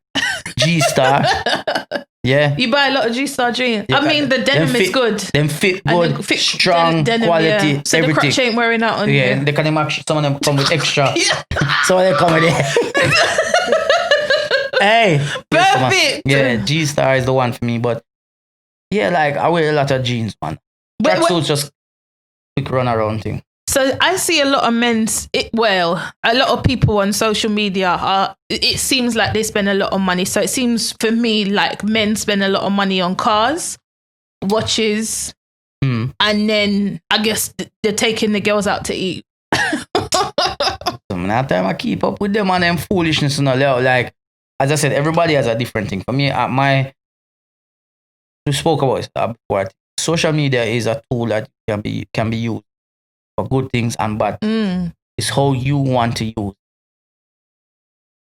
Speaker 2: Yeah.
Speaker 1: You buy a lot of G-Star jeans. Yeah, I mean, the denim is good.
Speaker 2: Them fit good, strong, denim, quality,
Speaker 1: yeah. So
Speaker 2: everything.
Speaker 1: the crotch ain't wearing out on you.
Speaker 2: Yeah, they can match. Some of them come with extra. Some of them come with it. Hey.
Speaker 1: Perfect.
Speaker 2: Yeah, G-Star is the one for me. But yeah, like I wear a lot of jeans, man. Tracksuits just quick run around thing.
Speaker 1: So I see a lot of a lot of people on social media it seems like they spend a lot of money. So it seems for me like men spend a lot of money on cars, watches, and then I guess they're taking the girls out to eat.
Speaker 2: That time I keep up with them and them foolishness and all. Like, as I said, everybody has a different thing. For me, we spoke about it before. Social media is a tool that can be used for good things and bad. It's how you want to use.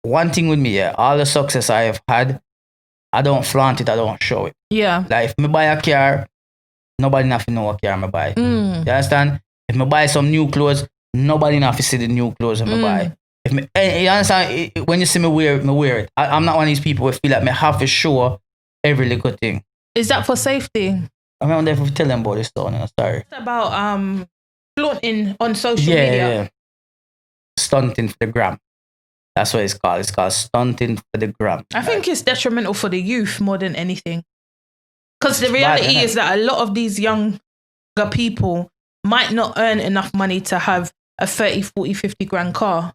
Speaker 2: One thing with me, all the success I have had, I don't flaunt it, I don't show it.
Speaker 1: Yeah.
Speaker 2: Like if me buy a car, nobody nothing know what car I buy. You understand? If me buy some new clothes, nobody nothing see the new clothes I buy. If me, you understand? When you see me wear it. I'm not one of these people who feel like me have to show every little thing.
Speaker 1: Is that for safety?
Speaker 2: I'm not there to tell them about this stuff. Sorry.
Speaker 1: It's about flaunting on social media.
Speaker 2: Yeah. Stunting for the gram. That's what it's called. It's called stunting for the gram.
Speaker 1: I think it's detrimental for the youth more than anything. Because the reality is that a lot of these younger people might not earn enough money to have a 30, 40, 50 grand car.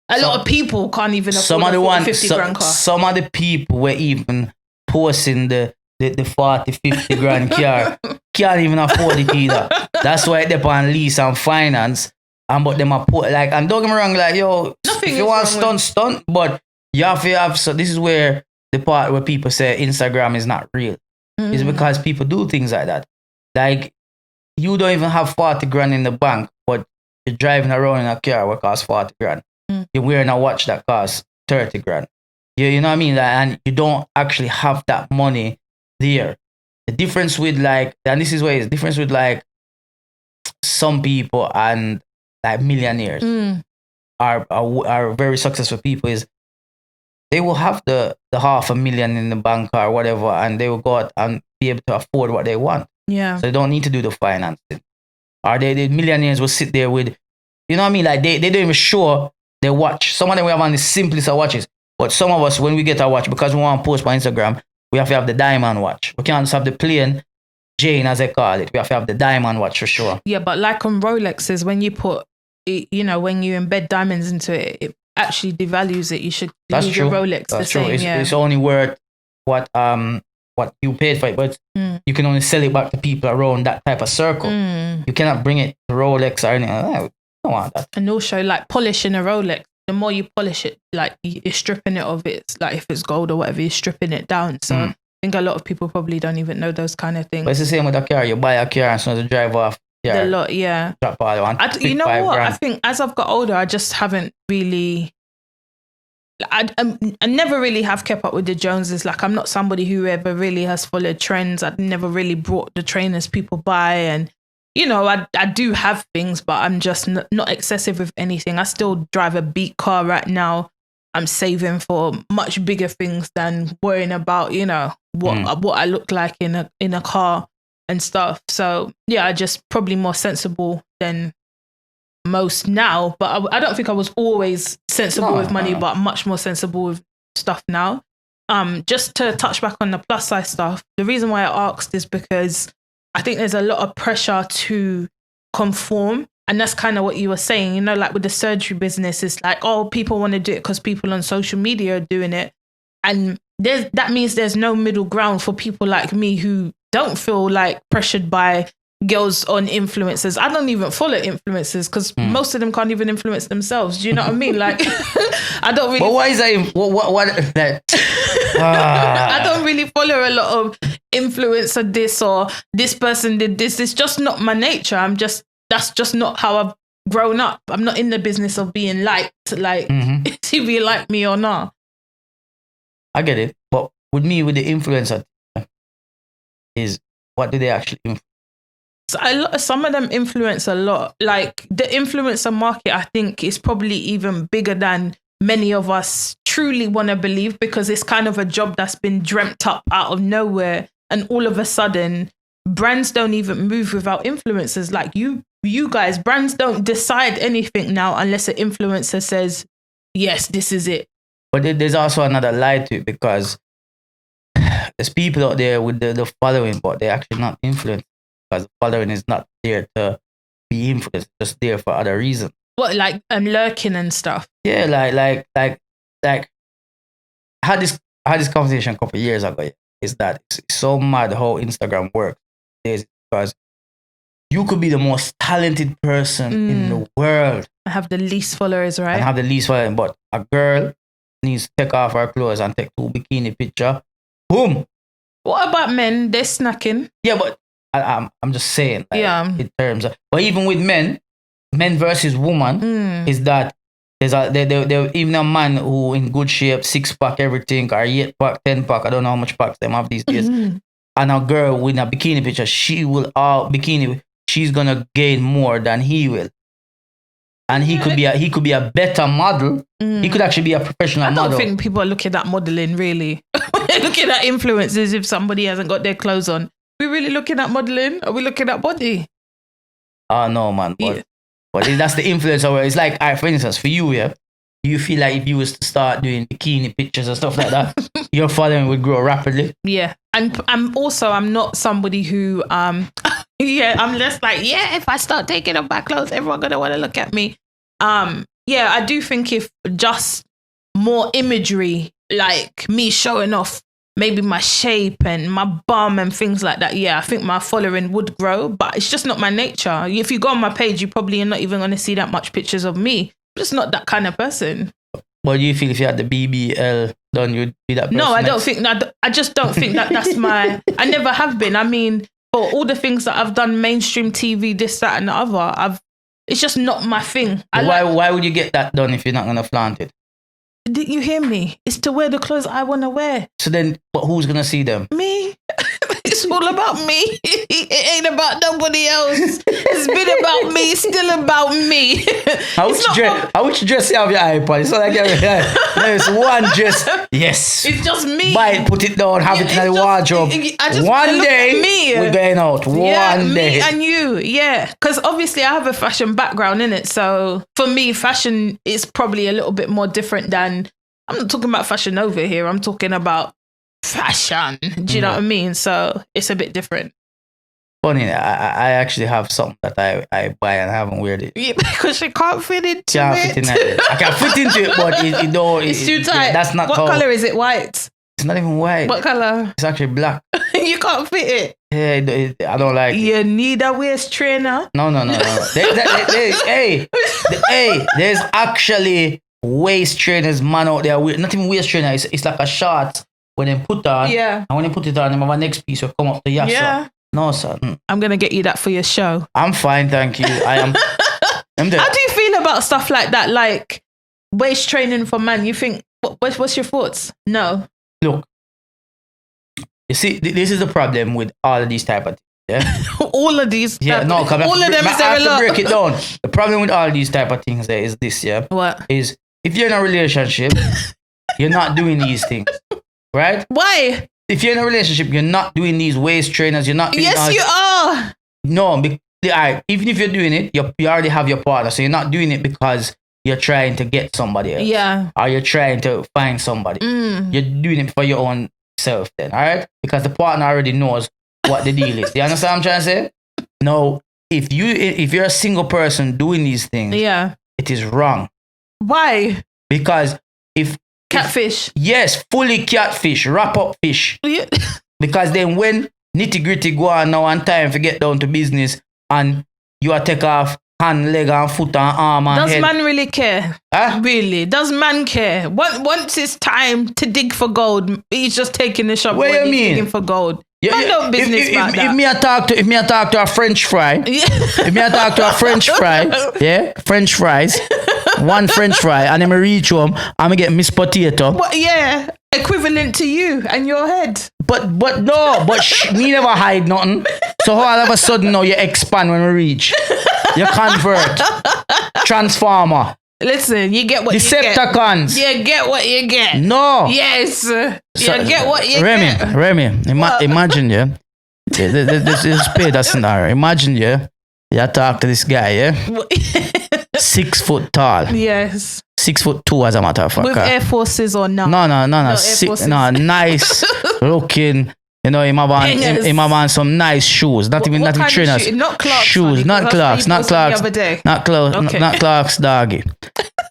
Speaker 1: A lot of people can't even afford a 40, 50 grand car.
Speaker 2: Some of the people were even posting the 40, 50 grand car. Can't even afford it either. That's why they're on lease and finance. And but them are put like, and don't get me wrong, like, yo,
Speaker 1: Nothing
Speaker 2: if you want stunt, but you have to have, so this is where the part where people say Instagram is not real. It's because people do things like that. Like, you don't even have 40 grand in the bank, but you're driving around in a car that costs 40 grand. You're wearing a watch that costs 30 grand. You know what I mean? Like, and you don't actually have that money there. The difference with like, and this is where it's difference with like some people and like millionaires are very successful people is they will have the $500,000 in the bank or whatever, and they will go out and be able to afford what they want.
Speaker 1: Yeah.
Speaker 2: So they don't need to do the financing. Or the millionaires will sit there with, you know what I mean? Like they don't even show their watch. Some of them we have on the simplest of watches. But some of us, when we get our watch, because we want to post on Instagram, we have to have the diamond watch. We can't just have the plain Jane, as they call it. We have to have the diamond watch for sure.
Speaker 1: Yeah, but like on Rolexes, when you put, you know, when you embed diamonds into it, it actually devalues it. You should leave your Rolex the same.
Speaker 2: It's only worth what you paid for it, but you can only sell it back to people around that type of circle. You cannot bring it to Rolex or anything. I don't want that.
Speaker 1: And also, like polishing a Rolex, the more you polish it, like you're stripping it of its, like if it's gold or whatever, you're stripping it down. So I think a lot of people probably don't even know those kind of things.
Speaker 2: But it's the same with a car. You buy a car and so as you drive off.
Speaker 1: A lot, yeah.
Speaker 2: Drop all one.
Speaker 1: You know what?
Speaker 2: Grand.
Speaker 1: I think as I've got older, I just haven't really. I never really have kept up with the Joneses. Like, I'm not somebody who ever really has followed trends. I've never really brought the trainers people buy, and you know, I do have things, but I'm just not excessive with anything. I still drive a beat car right now. I'm saving for much bigger things than worrying about, you know, what I look like in a car and stuff. So yeah, I just probably more sensible than most now, but I don't think I was always sensible with money, but much more sensible with stuff now. Just to touch back on the plus size stuff, the reason why I asked is because I think there's a lot of pressure to conform, and that's kind of what you were saying, you know, like with the surgery business, it's like, oh, people want to do it because people on social media are doing it, and that means there's no middle ground for people like me who don't feel like pressured by girls on influencers. I don't even follow influencers because most of them can't even influence themselves. Do you know what I mean? Like, I don't really.
Speaker 2: But why is that? What that?
Speaker 1: I don't really follow a lot of influencer this or this person did this. It's just not my nature. That's just not how I've grown up. I'm not in the business of being liked. Like, if you like me or not.
Speaker 2: I get it. But with me, with the influencer, is what do they actually influence?
Speaker 1: So some of them influence a lot. Like the influencer market, I think, is probably even bigger than many of us truly want to believe, because it's kind of a job that's been dreamt up out of nowhere. And all of a sudden, brands don't even move without influencers. Like you guys, brands don't decide anything now unless an influencer says, yes, this is it.
Speaker 2: But there's also another lie to it, because there's people out there with the following, but they're actually not influenced. Because the following is not there to be influenced, just there for other reasons.
Speaker 1: What, like lurking and stuff?
Speaker 2: Yeah, like I had this conversation a couple of years ago. Is that it's so mad how Instagram works? Because you could be the most talented person in the world.
Speaker 1: I have the least followers, right?
Speaker 2: And have the least followers, but a girl needs to take off her clothes and take 2 bikini pictures. Boom.
Speaker 1: What about men? They're snacking.
Speaker 2: Yeah, but I'm just saying, like, in terms of, but even with men versus woman, is that there even a man who in good shape, 6-pack, everything, or 8-pack, 10-pack, I don't know how much packs them have these days, and a girl with a bikini picture, she's gonna gain more than he will, and he could be a better model. He could actually be a professional model. I
Speaker 1: don't think people are looking at modeling really. They're looking at influencers if somebody hasn't got their clothes on. We really looking at modeling? Are we looking at body?
Speaker 2: Oh no, man. But that's the influencer where it's like, for instance, for you, yeah, do you feel like if you was to start doing bikini pictures and stuff like that, your following would grow rapidly?
Speaker 1: Yeah. And I'm not somebody who, I'm just like, if I start taking off my clothes, everyone's going to want to look at me. I do think if just more imagery, like me showing off maybe my shape and my bum and things like that, I think my following would grow, but it's just not my nature. If you go on my page, you probably are not even going to see that much pictures of me. I'm just not that kind of person.
Speaker 2: What do you feel if you had the BBL done, you'd be that person?
Speaker 1: No, I don't think that. I just don't think that that's my, I never have been. I mean, for all the things that I've done, mainstream TV, this, that and the other, it's just not my thing.
Speaker 2: Why would you get that done if you're not going to flaunt it?
Speaker 1: Did you hear me? It's to wear the clothes I want to wear.
Speaker 2: So then, but who's going to see them?
Speaker 1: Me. It's all about me. It ain't about nobody else. It's been about me. It's still about me.
Speaker 2: How would you dress you have your iPod? It's not like there's one dress. Yes.
Speaker 1: It's just me.
Speaker 2: Buy it, put it down, have it in the wardrobe. One day, we're going out. One day.
Speaker 1: Me and you, Because obviously I have a fashion background in it. So for me, fashion is probably a little bit more different than, I'm not talking about fashion over here. I'm talking about fashion. Do you know what I mean? So it's a bit different.
Speaker 2: Funny, I actually have something that I buy and I haven't wear it.
Speaker 1: Yeah, because you can't fit into it.
Speaker 2: I can fit into it, but
Speaker 1: it's too tight.
Speaker 2: That's not
Speaker 1: what color is it? White?
Speaker 2: It's not even white.
Speaker 1: What color?
Speaker 2: It's actually black.
Speaker 1: You can't fit it.
Speaker 2: Yeah, I don't like it.
Speaker 1: You need a waist trainer.
Speaker 2: No. There's actually waist trainers, man, out there. Not even waist trainer. It's like a short when they put on.
Speaker 1: Yeah.
Speaker 2: And when they put it on, my next piece will come up to your
Speaker 1: Yeah.
Speaker 2: No, sir.
Speaker 1: I'm going to get you that for your show.
Speaker 2: I'm fine, thank you. I'm there.
Speaker 1: How do you feel about stuff like that? Like waist training for man? You think, what's your thoughts? No.
Speaker 2: Look, you see, this is the problem with all of these type of things. Yeah?
Speaker 1: All of these?
Speaker 2: Yeah, no, come
Speaker 1: all of them is
Speaker 2: I
Speaker 1: there
Speaker 2: have
Speaker 1: a
Speaker 2: to
Speaker 1: lot.
Speaker 2: break it down. The problem with all these type of things there is this,
Speaker 1: What?
Speaker 2: Is if you're in a relationship, you're not doing these things. Right?
Speaker 1: Why?
Speaker 2: If you're in a relationship, you're not doing these waist trainers. You're not doing
Speaker 1: Yes, you are.
Speaker 2: No, even if you're doing it, you already have your partner. So you're not doing it because you're trying to get somebody else.
Speaker 1: Yeah.
Speaker 2: Or you're trying to find somebody. You're doing it for your own self then, all right? Because the partner already knows what the deal is. You understand what I'm trying to say? No, if you're a single person doing these things, it is wrong.
Speaker 1: Why?
Speaker 2: Because if
Speaker 1: catfish.
Speaker 2: Yes, fully catfish, wrap up fish.
Speaker 1: Yeah.
Speaker 2: Because then when nitty gritty go on now and time to get down to business and you are take off hand, leg and foot and arm and head.
Speaker 1: Does man really care?
Speaker 2: Huh?
Speaker 1: Really? Does man care? Once it's time to dig for gold, he's just taking the shovel.
Speaker 2: What do you mean?
Speaker 1: Digging for gold.
Speaker 2: Yeah,
Speaker 1: business about that.
Speaker 2: If me I talk to a French fry, if me I talk to a French fry, French fries, one French fry, and then I reach home, I'm gonna get Miss Potato.
Speaker 1: What? Yeah, equivalent to you and your head.
Speaker 2: But me never hide nothing. So all of a sudden now you expand when we reach, you convert, transformer.
Speaker 1: Listen, you get what you get.
Speaker 2: Decepticons.
Speaker 1: You get what you get.
Speaker 2: No.
Speaker 1: Yes. You get what you get.
Speaker 2: Remy, imagine, this is paid a scenario. Imagine, you talk to this guy, 6 foot tall.
Speaker 1: Yes.
Speaker 2: 6'2" as a matter of fact.
Speaker 1: With Air Forces or not?
Speaker 2: No. Nice looking. You know, him have on some nice shoes. Not even trainers.
Speaker 1: Not Clarks.
Speaker 2: Shoes, not Clarks. Not Clarks, doggy.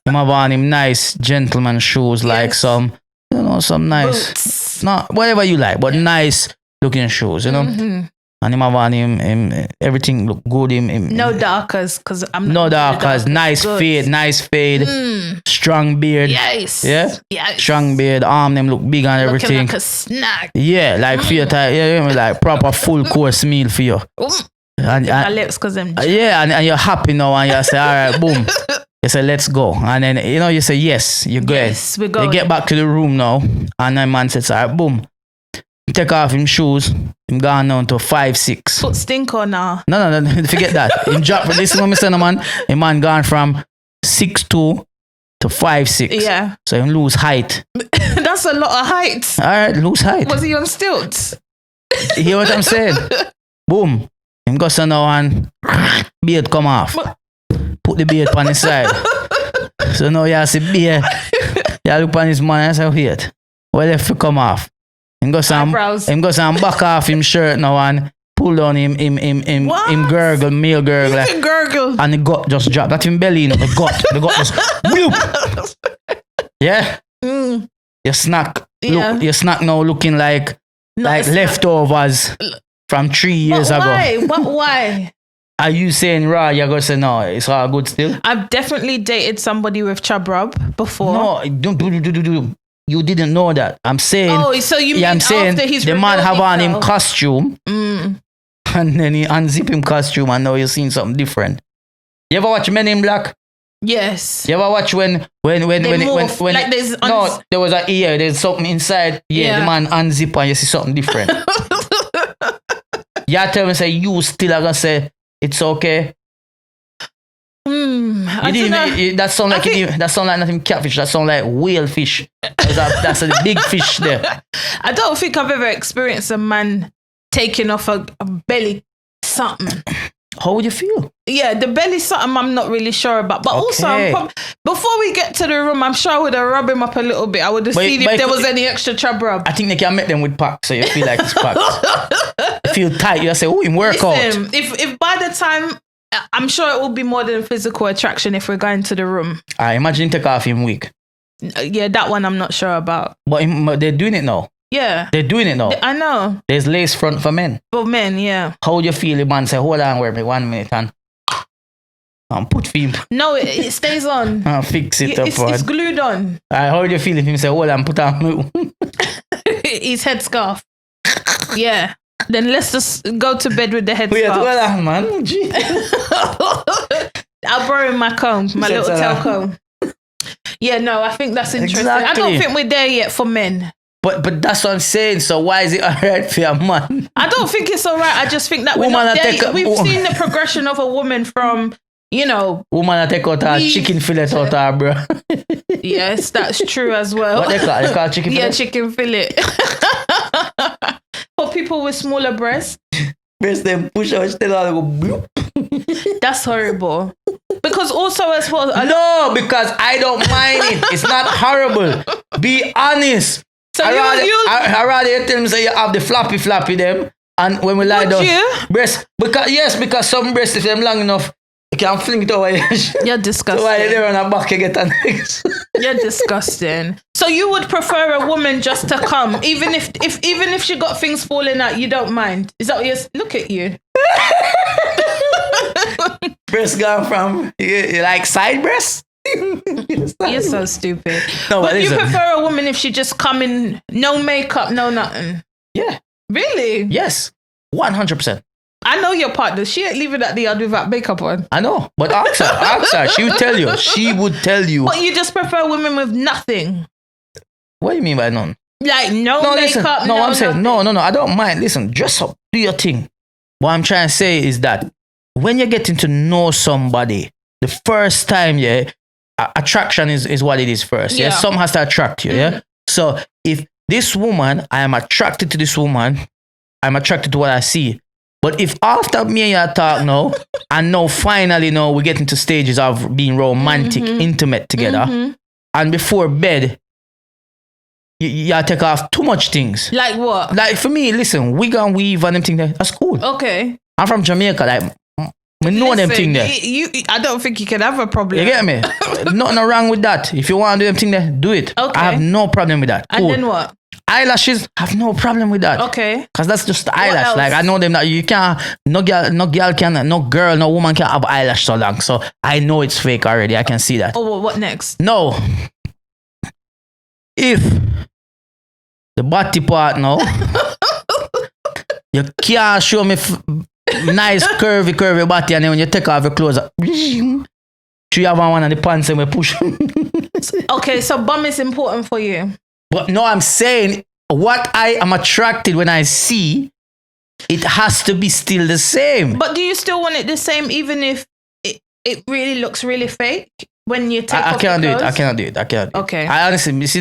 Speaker 2: Him have on him nice gentleman shoes, like some nice
Speaker 1: boots.
Speaker 2: Not whatever you like, but nice looking shoes, you know.
Speaker 1: Mm-hmm.
Speaker 2: And him have on him everything look good.
Speaker 1: No darkers, because I'm
Speaker 2: no darkers. Nice fade, strong beard.
Speaker 1: Yes.
Speaker 2: Yeah.
Speaker 1: Yes.
Speaker 2: Strong beard. Arm them look big and everything.
Speaker 1: Looking like a snack.
Speaker 2: Yeah, like for your type. Yeah, like proper full course meal for you. And
Speaker 1: my lips, cause I'm.
Speaker 2: And you're happy now, and you say, all right, boom. You say, let's go. And then you say, yes, you go.
Speaker 1: Yes, we're going.
Speaker 2: You get back to the room now, and then man says, all right, boom. Take off him shoes. Him gone down to 5'6".
Speaker 1: Foot stink or nah?
Speaker 2: No. Forget that. Him drop. Listen what me say, man. A man gone from 6'2" to 5'6".
Speaker 1: Yeah.
Speaker 2: So him lose height.
Speaker 1: That's a lot of height.
Speaker 2: All right, lose height.
Speaker 1: Was he on stilts?
Speaker 2: You hear what I'm saying? Boom. Him go so now and beard come off. Put the beard on the side. So now you see beer. You look on his man and say, wait, well if you come off. Him go some back off him shirt now and pull down him gurgle, male gurgle.
Speaker 1: You can gurgle.
Speaker 2: And the gut just drop. Not him belly, the gut just bloop. Yeah. Your snack. Look, your snack now looking like leftovers from 3 years ago.
Speaker 1: Why? But why?
Speaker 2: Are you saying raw? You're gonna say no, it's all good still?
Speaker 1: I've definitely dated somebody with chub rub before.
Speaker 2: No, don't do. You didn't know that. I'm saying.
Speaker 1: Oh, so you mean after he's
Speaker 2: the man have on him costume, and then he unzip him costume, and now you're seeing something different. You ever watch Men in Black?
Speaker 1: Yes.
Speaker 2: You ever watch when like there was a ear, there's something inside. Yeah, the man unzip and you see something different. You tell me say you still are gonna say it's okay. That sound like nothing catfish. That sound like whale fish. That's a big fish there.
Speaker 1: I don't think I've ever experienced a man taking off a belly something.
Speaker 2: How would you feel?
Speaker 1: Yeah, the belly something I'm not really sure about. But also, before we get to the room, I'm sure I would have rubbed him up a little bit. I would have seen if there was any extra chub rub.
Speaker 2: I think they can make them with packs, so you feel like it's packed. You feel tight. You say, oh, him work out.
Speaker 1: If by the time, I'm sure it will be more than physical attraction if we're going to the room.
Speaker 2: I imagine take off him weak.
Speaker 1: Yeah, that one I'm not sure about.
Speaker 2: But they're doing it now.
Speaker 1: Yeah.
Speaker 2: They're doing it now.
Speaker 1: I know.
Speaker 2: There's lace front for men.
Speaker 1: For men, yeah.
Speaker 2: How would you feel if man say, hold on, wait me 1 minute and put film?
Speaker 1: No, it stays on.
Speaker 2: Fix it up.
Speaker 1: It's glued on.
Speaker 2: How would you feel if him say, hold on, put on
Speaker 1: his headscarf. Yeah. Then let's just go to bed with the headscarf.
Speaker 2: Wait, hold on, man. Gee.
Speaker 1: I'll borrow my comb, my little tail comb. Yeah, no, I think that's interesting. Exactly. I don't think we're there yet for men.
Speaker 2: But that's what I'm saying. So why is it alright for a man?
Speaker 1: I don't think it's alright. I just think that we've seen the progression of a woman from,
Speaker 2: woman that take out her chicken fillet out her, bro.
Speaker 1: Yes, that's true as well.
Speaker 2: What they call chicken fillet?
Speaker 1: Yeah, chicken fillet. For people with smaller breasts.
Speaker 2: Breast them push out, still all go bloop.
Speaker 1: That's horrible. Because also as well.
Speaker 2: Because I don't mind it. It's not horrible. Be honest.
Speaker 1: So
Speaker 2: I rather you tell me say you have the floppy them, and when we lie down, breast because some breasts if them long enough, you can fling it over.
Speaker 1: You're disgusting.
Speaker 2: So while you're on a back, you get a next.
Speaker 1: You're disgusting. So you would prefer a woman just to come, even if she got things falling out, you don't mind. Is that what you're? Look at you.
Speaker 2: Breast gone from you like side breast.
Speaker 1: You're so stupid.
Speaker 2: No,
Speaker 1: but you prefer a woman if she just come in, no makeup, no nothing.
Speaker 2: Yeah.
Speaker 1: Really?
Speaker 2: Yes. 100%.
Speaker 1: I know your partner. She ain't leaving at the yard without makeup on.
Speaker 2: I know. But ask her. She would tell you.
Speaker 1: But you just prefer women with nothing.
Speaker 2: What do you mean by none?
Speaker 1: Like no makeup,
Speaker 2: listen, I'm saying, no. I don't mind. Listen, dress up. Do your thing. What I'm trying to say is that when you're getting to know somebody, the first time, attraction is what it is first. Yeah. Something has to attract you. Yeah. So if this woman, I am attracted to this woman, I'm attracted to what I see. But if after me and you talk now, and now finally we get into stages of being romantic, intimate together, and before bed, you take off too much things.
Speaker 1: Like what?
Speaker 2: Like for me, listen, wig and weave and them things there, that's cool.
Speaker 1: Okay.
Speaker 2: I'm from Jamaica, like we know them thing there.
Speaker 1: I don't think you can have a problem.
Speaker 2: You get me? Nothing wrong with that. If you want to do them thing there, do it.
Speaker 1: Okay.
Speaker 2: I have no problem with that. Cool.
Speaker 1: And then what?
Speaker 2: Eyelashes, have no problem with that.
Speaker 1: Okay.
Speaker 2: Because that's just the eyelash. Like I know them that you can't, no girl, no woman can have eyelash so long. So I know it's fake already. I can see that.
Speaker 1: Oh, well, what next?
Speaker 2: No. If the body part now, you can't show me nice curvy body, and then when you take off your clothes, you have one of the pants and we push.
Speaker 1: Okay, so bum is important for you.
Speaker 2: But no, I'm saying what I am attracted when I see, it has to be still the same.
Speaker 1: But do you still want it the same even if it really looks really fake when you take off
Speaker 2: I cannot
Speaker 1: your
Speaker 2: do it.
Speaker 1: clothes?
Speaker 2: I cannot do it.
Speaker 1: Okay.
Speaker 2: I honestly see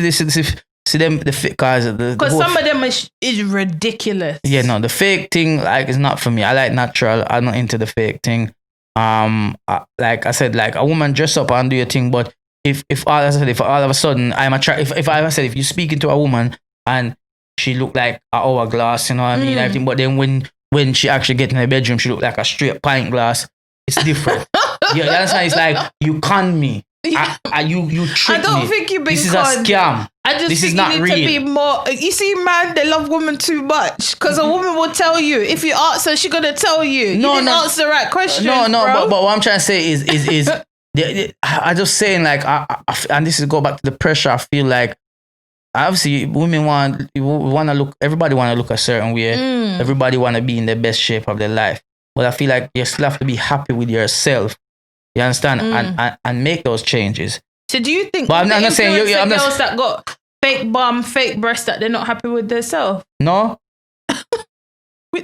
Speaker 2: them the fake cars.
Speaker 1: Because some of them is ridiculous.
Speaker 2: Yeah, no, the fake thing is not for me. I like natural. I'm not into the fake thing. Like I said, like a woman dress up and do your thing, but if all of a sudden I'm attracted, if you speak into a woman and she look like an hourglass, you know what I mean, everything, but then when she actually get in the bedroom, she look like a straight pint glass. It's different. You understand? It's like you con me. You trick me.
Speaker 1: I don't think you've been
Speaker 2: This is
Speaker 1: conned.
Speaker 2: a scam.
Speaker 1: I just
Speaker 2: this
Speaker 1: think
Speaker 2: is not
Speaker 1: you need
Speaker 2: real.
Speaker 1: to be more. You see, man, they love women too much because a woman will tell you. If you ask her, she's gonna tell you. You didn't answer the right question.
Speaker 2: No,
Speaker 1: bro.
Speaker 2: but what I'm trying to say is I just saying like, and this is go back to the pressure. I feel like obviously women want to look. Everybody want to look a certain way. Everybody want to be in the best shape of their life. But I feel like you still have to be happy with yourself. You understand? And make those changes.
Speaker 1: So do you think?
Speaker 2: But I'm not saying I'm not
Speaker 1: girls that got fake bum, fake breast, that they're not happy with themselves.
Speaker 2: No.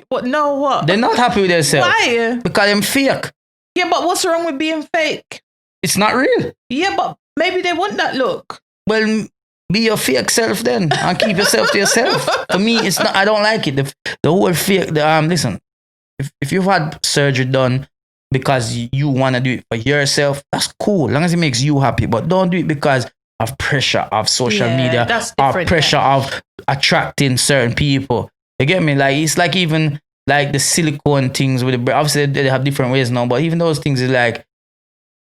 Speaker 1: What? No, what?
Speaker 2: They're not happy with themselves.
Speaker 1: Why?
Speaker 2: Because they're fake.
Speaker 1: Yeah, but what's wrong with being fake?
Speaker 2: It's not real.
Speaker 1: Yeah, but maybe they want that look.
Speaker 2: Well, be your fake self then, and keep yourself to yourself. For me, it's not. I don't like it. The whole fake. Listen, if you've had surgery done because you want to do it for yourself, that's cool, as long as it makes you happy. But don't do it because of pressure of social media, or pressure of attracting certain people. You get me? Like, it's like even like the silicone things with the, obviously they have different ways now, but even those things is like,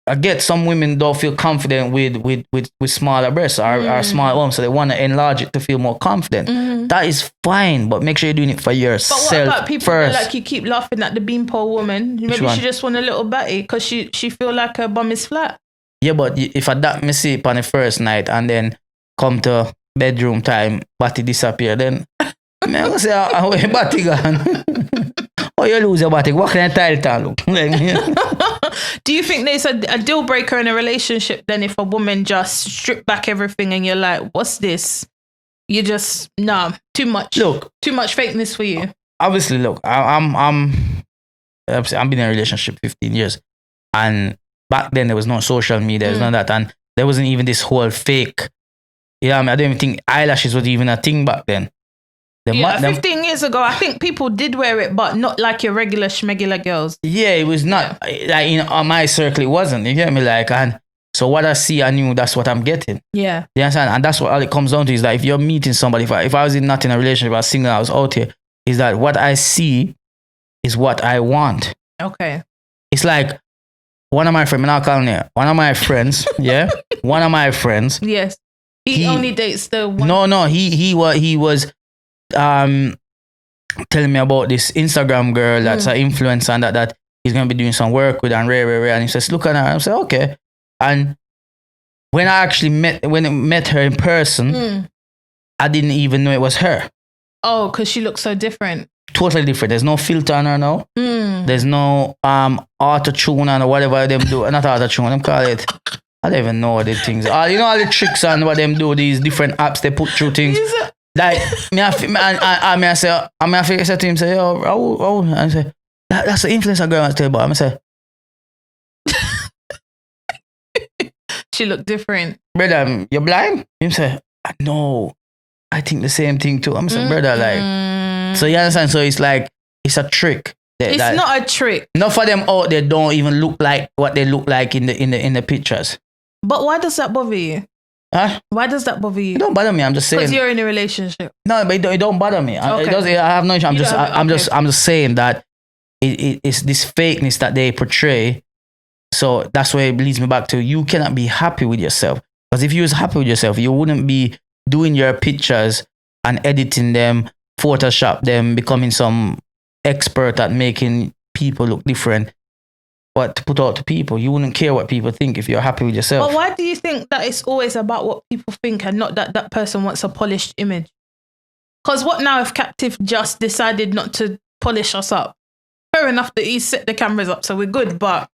Speaker 2: I get some women don't feel confident with smaller breasts or small arms, so they want to enlarge it to feel more confident. That is fine, but make sure you're doing it for yourself. But what about people first?
Speaker 1: Like, you keep laughing at the beanpole woman? Maybe she just want a little batty because she feel like her bum is flat. Yeah,
Speaker 2: but if I that me see it on the first night and then come to bedroom time, batty disappear, then I'm gonna say, "Oh, your batty gone." Oh, you lose your batty. What kind of title look?
Speaker 1: Do you think there's a deal breaker in a relationship then if a woman just strip back everything and you're like, what's this? You just, too much.
Speaker 2: Look,
Speaker 1: too much fakeness for you.
Speaker 2: Obviously, look, I've been in a relationship 15 years, and back then there was no social media, there was none of that, and there wasn't even this whole fake. Yeah, I don't even think eyelashes was even a thing back then.
Speaker 1: 15 years ago, I think people did wear it, but not like your regular schmegular girls.
Speaker 2: Yeah, it was not like in my circle. It wasn't. You get me? Like, and so what I see, I knew that's what I'm getting.
Speaker 1: Yeah,
Speaker 2: you understand? And that's what all it comes down to is that if you're meeting somebody, if I was not in a relationship, I was single, I was out here, is that what I see is what I want.
Speaker 1: Okay.
Speaker 2: It's like one of my friends. One of my friends. Yeah, one of my friends.
Speaker 1: Yes. He only dates the one.
Speaker 2: No. He was. Telling me about this Instagram girl that's an influencer and that he's gonna be doing some work with and rare, and he says, look at her. I said, okay. And when I actually met her in person, I didn't even know it was her.
Speaker 1: Oh, because she looks so different.
Speaker 2: Totally different. There's no filter on her now. There's no auto tune or whatever them do. Not auto tune, them call it. I don't even know what the things are. You know all the tricks and what them do, these different apps they put through things. Like, I say to him, say, oh, and I say, that's the influencer girl I tell you about. I say,
Speaker 1: she looked different.
Speaker 2: Brother, you're blind? Him say, no, I think the same thing too. I'm saying, brother, like, so you understand? So it's like, it's a trick.
Speaker 1: It's not a trick.
Speaker 2: Enough of them out there don't even look like what they look like in the pictures.
Speaker 1: But why does that bother you?
Speaker 2: Huh?
Speaker 1: Why does that bother you?
Speaker 2: It don't bother me. I'm just saying.
Speaker 1: Because you're in a relationship.
Speaker 2: No, but it don't bother me. Okay. It does. I have no issue. I'm just saying that it's this fakeness that they portray. So that's where it leads me back to, you cannot be happy with yourself. Because if you was happy with yourself, you wouldn't be doing your pictures and editing them, Photoshop them, becoming some expert at making people look different. But to put out to people, you wouldn't care what people think if you're happy with yourself.
Speaker 1: But why do you think that it's always about what people think and not that person wants a polished image? Because what now if Captive just decided not to polish us up? Fair enough that he set the cameras up, so we're good. But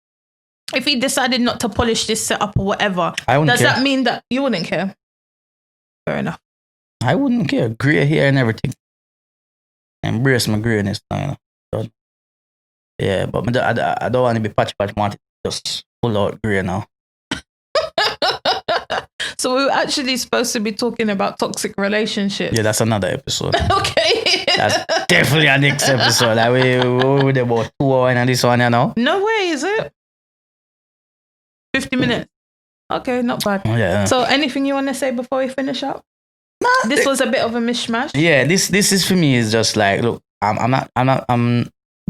Speaker 1: if he decided not to polish this setup or whatever, does that mean that you wouldn't care? Fair enough.
Speaker 2: I wouldn't care. Grey hair and everything. Embrace my greyness now, you know. Yeah, but I don't want to be patchy. I want to just pull out grey now.
Speaker 1: So we were actually supposed to be talking about toxic relationships.
Speaker 2: Yeah, that's another episode.
Speaker 1: Okay.
Speaker 2: That's definitely a next episode. Like we about 2 hours and this one, you know.
Speaker 1: No way, is it? 50 minutes. Okay, not bad.
Speaker 2: Yeah.
Speaker 1: So anything you want to say before we finish up? This was a bit of a mishmash.
Speaker 2: Yeah, this is for me is just like, look, I'm not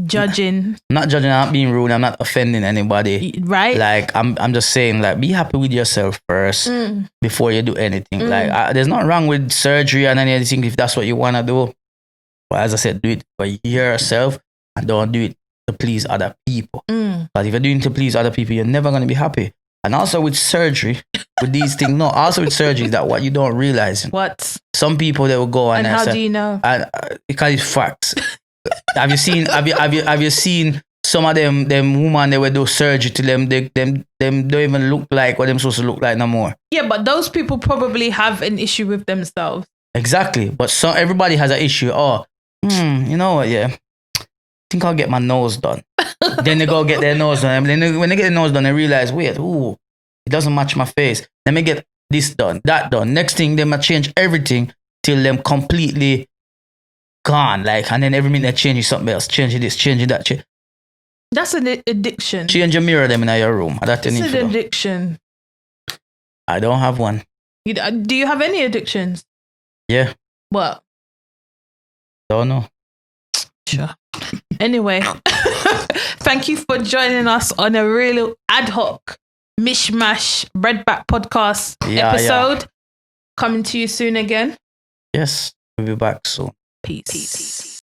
Speaker 1: Judging.
Speaker 2: I'm not judging, I'm not being rude, I'm not offending anybody.
Speaker 1: Right.
Speaker 2: Like I'm just saying, like, be happy with yourself first before you do anything. Like there's nothing wrong with surgery and anything if that's what you wanna do. But as I said, do it for yourself and don't do it to please other people. But if you're doing it to please other people, you're never gonna be happy. And also with surgery, with these things, also with surgery, that what you don't realize.
Speaker 1: What?
Speaker 2: Some people they will go
Speaker 1: and how do you know?
Speaker 2: And because it's facts. Have you seen some of them women they will do surgery to them them don't even look like what them supposed to look like no more.
Speaker 1: Yeah, but those people probably have an issue with themselves.
Speaker 2: Exactly. But everybody has an issue. Oh, you know what, yeah. I think I'll get my nose done. Then they go get their nose done. And then when they get their nose done, they realize, wait, it doesn't match my face. Let me get this done, that done. Next thing, they might change everything till them completely gone. Like, and then every minute they change something else, changing this, changing that.
Speaker 1: That's an addiction.
Speaker 2: Change your mirror them in your room. That's
Speaker 1: an addiction.
Speaker 2: I don't have one.
Speaker 1: Do you have any addictions?
Speaker 2: Yeah.
Speaker 1: What?
Speaker 2: Don't know.
Speaker 1: Sure. Anyway, thank you for joining us on a real ad hoc mishmash Back Podcast episode. Yeah. Coming to you soon again.
Speaker 2: Yes, we'll be back soon.
Speaker 1: Peace.